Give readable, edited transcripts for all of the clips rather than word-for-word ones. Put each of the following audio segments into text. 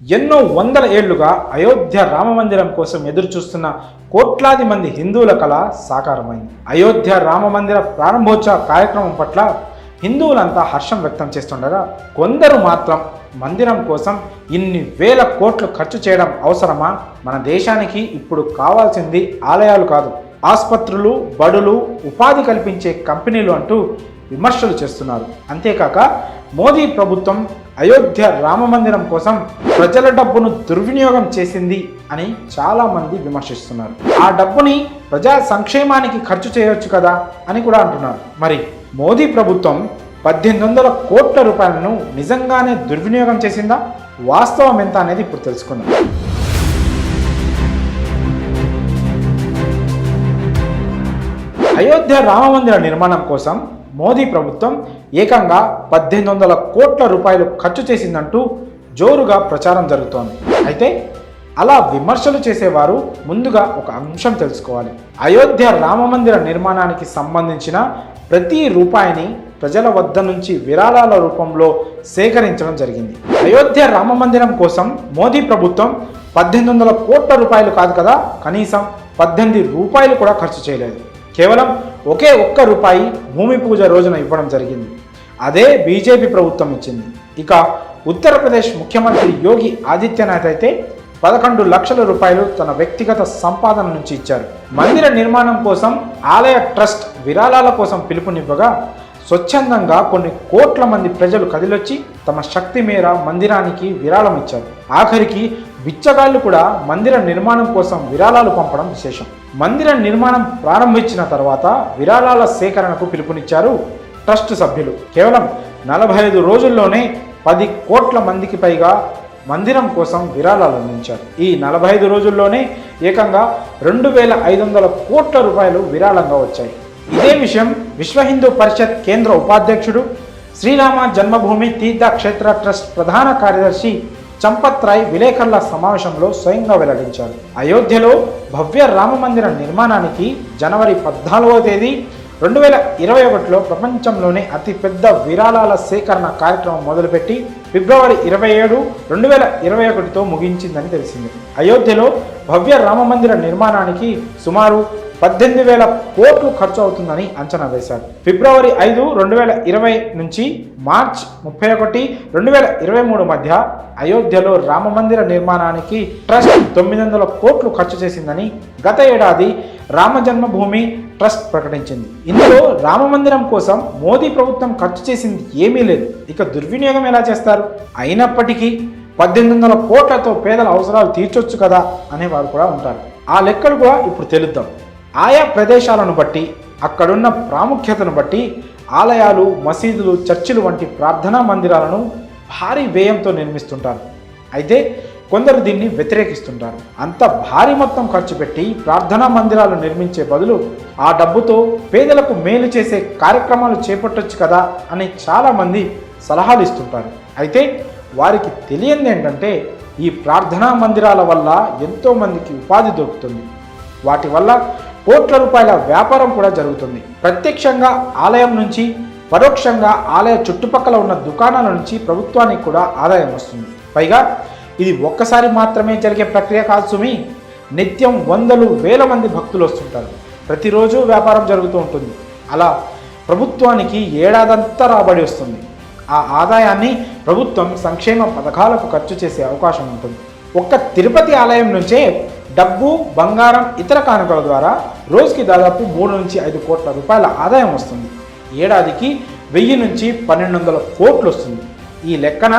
ఎన్నో వందల ఏళ్లుగా అయోధ్య రామమందిరం కోసం ఎదురు చూస్తున్న కోట్లాది మంది హిందువుల కళ సాకారమైంది. అయోధ్య రామమందిర ప్రారంభోత్సవ కార్యక్రమం పట్ల హిందువులంతా హర్షం వ్యక్తం చేస్తుండగా, కొందరు మాత్రం మందిరం కోసం ఇన్ని వేల కోట్లు ఖర్చు చేయడం అవసరమా? మన దేశానికి ఇప్పుడు కావాల్సింది ఆలయాలు కాదు, ఆసుపత్రులు, బడులు, ఉపాధి కల్పించే కంపెనీలు అంటూ విమర్శలు చేస్తున్నారు. అంతేకాక మోదీ ప్రభుత్వం అయోధ్య రామమందిరం కోసం ప్రజల డబ్బును దుర్వినియోగం చేసింది అని చాలామంది విమర్శిస్తున్నారు. ఆ డబ్బుని ప్రజా సంక్షేమానికి ఖర్చు చేయొచ్చు కదా అని కూడా అంటున్నారు. మరి మోదీ ప్రభుత్వం 1800 కోట్ల రూపాయలను నిజంగానే దుర్వినియోగం చేసిందా? వాస్తవం ఎంత అనేది ఇప్పుడు తెలుసుకుందాం. అయోధ్య రామమందిర నిర్మాణం కోసం మోదీ ప్రభుత్వం ఏకంగా 1800 కోట్ల రూపాయలు ఖర్చు చేసిందంటూ జోరుగా ప్రచారం జరుగుతోంది. అయితే అలా విమర్శలు చేసేవారు ముందుగా ఒక అంశం తెలుసుకోవాలి. అయోధ్య రామమందిర నిర్మాణానికి సంబంధించిన ప్రతి రూపాయిని ప్రజల వద్ద నుంచి విరాళాల రూపంలో సేకరించడం జరిగింది. అయోధ్య రామమందిరం కోసం మోదీ ప్రభుత్వం 1800 కోట్ల రూపాయలు కాదు కదా, కనీసం 18 రూపాయలు కూడా ఖర్చు చేయలేదు. కేవలం ఒకే ఒక్క రూపాయి భూమి పూజ రోజున ఇవ్వడం జరిగింది. అదే బీజేపీ ప్రభుత్వం ఇచ్చింది. ఇక ఉత్తరప్రదేశ్ ముఖ్యమంత్రి యోగి ఆదిత్యనాథ్ అయితే 11 లక్షల రూపాయలు తన వ్యక్తిగత సంపాదన నుంచి ఇచ్చారు. మందిర నిర్మాణం కోసం ఆలయ ట్రస్ట్ విరాళాల కోసం పిలుపునివ్వగా, స్వచ్ఛందంగా కొన్ని కోట్ల మంది ప్రజలు కదిలొచ్చి తమ శక్తి మేర మందిరానికి విరాళం ఇచ్చారు. ఆఖరికి బిచ్చగాళ్లు కూడా మందిర నిర్మాణం కోసం విరాళాలు పంపడం విశేషం. మందిర నిర్మాణం ప్రారంభించిన తర్వాత విరాళాల సేకరణకు పిలుపునిచ్చారు ట్రస్ట్ సభ్యులు. కేవలం 45 రోజుల్లోనే 10 కోట్ల మందికి పైగా మందిరం కోసం విరాళాలు అందించారు. ఈ 45 రోజుల్లోనే ఏకంగా 2500 కోట్ల రూపాయలు విరాళంగా వచ్చాయి. ఇదే విషయం విశ్వ హిందూ పరిషత్ కేంద్ర ఉపాధ్యక్షుడు, శ్రీరామ జన్మభూమి తీర్థక్షేత్ర ట్రస్ట్ ప్రధాన కార్యదర్శి చంపత్ రాయ్ విలేకరుల సమావేశంలో స్వయంగా వెల్లడించారు. అయోధ్యలో భవ్య రామమందిర నిర్మాణానికి జనవరి 14వ తేదీ 2021లో ప్రపంచంలోనే అతిపెద్ద విరాళాల సేకరణ కార్యక్రమం మొదలుపెట్టి ఫిబ్రవరి 27, 2021తో ముగించిందని తెలిసింది. అయోధ్యలో భవ్య రామమందిర నిర్మాణానికి సుమారు 18,000 కోట్లు ఖర్చు అవుతుందని అంచనా వేశారు. ఫిబ్రవరి 5, 2020 నుంచి మార్చ్ 31, 2023 మధ్య అయోధ్యలో రామమందిర నిర్మాణానికి ట్రస్ట్ 900 కోట్లు ఖర్చు చేసిందని గత ఏడాది రామ జన్మభూమి ట్రస్ట్ ప్రకటించింది. ఇందులో రామమందిరం కోసం మోదీ ప్రభుత్వం ఖర్చు చేసింది ఏమీ లేదు. ఇక దుర్వినియోగం ఎలా చేస్తారు? అయినప్పటికీ 1800 కోట్లతో పేదల అవసరాలు తీర్చొచ్చు కదా అనేవారు కూడా ఉంటారు. ఆ లెక్కలు కూడా ఇప్పుడు తెలుద్దాం. ఆయా ప్రదేశాలను బట్టి, అక్కడున్న ప్రాముఖ్యతను బట్టి ఆలయాలు, మసీదులు, చర్చిలు వంటి ప్రార్థనా మందిరాలను భారీ వ్యయంతో నిర్మిస్తుంటారు. అయితే కొందరు దీన్ని వ్యతిరేకిస్తుంటారు. అంత భారీ మొత్తం ఖర్చు పెట్టి ప్రార్థనా మందిరాలు నిర్మించే బదులు ఆ డబ్బుతో పేదలకు మేలు చేసే కార్యక్రమాలు చేపట్టొచ్చు కదా అని చాలామంది సలహాలు ఇస్తుంటారు. అయితే వారికి తెలియంది ఏంటంటే, ఈ ప్రార్థనా మందిరాల వల్ల ఎంతోమందికి ఉపాధి దొరుకుతుంది. వాటి వల్ల కోట్ల రూపాయల వ్యాపారం కూడా జరుగుతుంది. ప్రత్యక్షంగా ఆలయం నుంచి, పరోక్షంగా ఆలయ చుట్టుపక్కల ఉన్న దుకాణాల నుంచి ప్రభుత్వానికి కూడా ఆదాయం వస్తుంది. పైగా ఇది ఒక్కసారి మాత్రమే జరిగే ప్రక్రియ కాదు సుమి. నిత్యం వందలు వేల మంది భక్తులు వస్తుంటారు. ప్రతిరోజు వ్యాపారం జరుగుతూ ఉంటుంది. అలా ప్రభుత్వానికి ఏడాదంతా రాబడి వస్తుంది. ఆ ఆదాయాన్ని ప్రభుత్వం సంక్షేమ పథకాలకు ఖర్చు చేసే అవకాశం ఉంటుంది. ఒక్క తిరుపతి ఆలయం నుంచే డబ్బు, బంగారం, ఇతర కానుకల ద్వారా రోజుకి దాదాపు 3 నుంచి 5 కోట్ల రూపాయల ఆదాయం వస్తుంది. ఏడాదికి 1000 నుంచి 1200 కోట్లు వస్తుంది. ఈ లెక్కన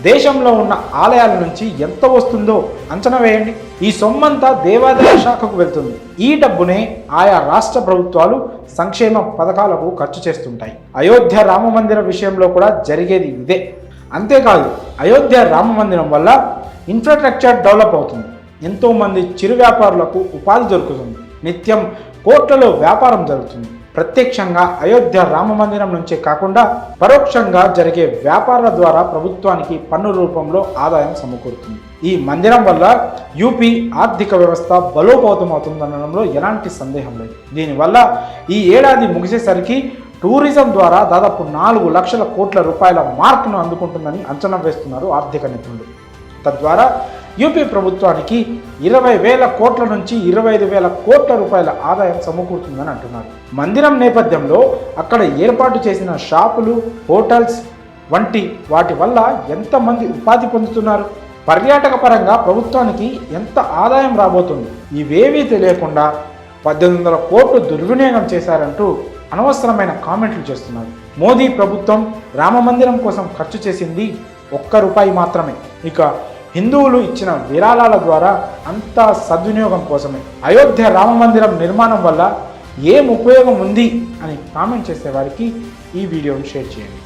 దేశంలో ఉన్న ఆలయాల నుంచి ఎంత వస్తుందో అంచనా వేయండి. ఈ సొమ్మంతా దేవాదాయ శాఖకు వెళ్తుంది. ఈ డబ్బునే ఆయా రాష్ట్ర ప్రభుత్వాలు సంక్షేమ పథకాలకు ఖర్చు చేస్తుంటాయి. అయోధ్య రామమందిర విషయంలో కూడా జరిగేది ఇదే. అంతేకాదు, అయోధ్య రామమందిరం వల్ల ఇన్ఫ్రాస్ట్రక్చర్ డెవలప్ అవుతుంది. ఎంతోమంది చిరు వ్యాపారులకు ఉపాధి దొరుకుతుంది. నిత్యం కోట్లలో వ్యాపారం జరుగుతుంది. ప్రత్యక్షంగా అయోధ్య రామమందిరం నుంచే కాకుండా పరోక్షంగా జరిగే వ్యాపారాల ద్వారా ప్రభుత్వానికి పన్ను రూపంలో ఆదాయం సమకూరుతుంది. ఈ మందిరం వల్ల యూపీ ఆర్థిక వ్యవస్థ బలోపేతం అవుతుందనడంలో ఎలాంటి సందేహం లేదు. దీనివల్ల ఈ ఏడాది ముగిసేసరికి టూరిజం ద్వారా దాదాపు 4 లక్షల కోట్ల రూపాయల మార్కును అందుకుంటుందని అంచనా వేస్తున్నారు ఆర్థిక నిపుణులు. తద్వారా యూపీ ప్రభుత్వానికి 20,000 కోట్ల నుంచి 25,000 కోట్ల రూపాయల ఆదాయం సమకూరుతుందని అంటున్నారు. మందిరం నేపథ్యంలో అక్కడ ఏర్పాటు చేసిన షాపులు, హోటల్స్ వంటి వాటి వల్ల ఎంతమంది ఉపాధి పొందుతున్నారు, పర్యాటక పరంగా ప్రభుత్వానికి ఎంత ఆదాయం రాబోతుంది, ఇవేవీ తెలియకుండా 1,800 కోట్లు దుర్వినియోగం చేశారంటూ అనవసరమైన కామెంట్లు చేస్తున్నారు. మోదీ ప్రభుత్వం రామ మందిరం కోసం ఖర్చు చేసింది ₹1 మాత్రమే. ఇక హిందువులు ఇచ్చిన విరాళాల ద్వారా అంతా సద్వినియోగం కోసమే. అయోధ్య రామ మందిరం నిర్మాణం వల్ల ఏం ఉపయోగం ఉంది అని కామెంట్ చేసే వారికి ఈ వీడియోని షేర్ చేయండి.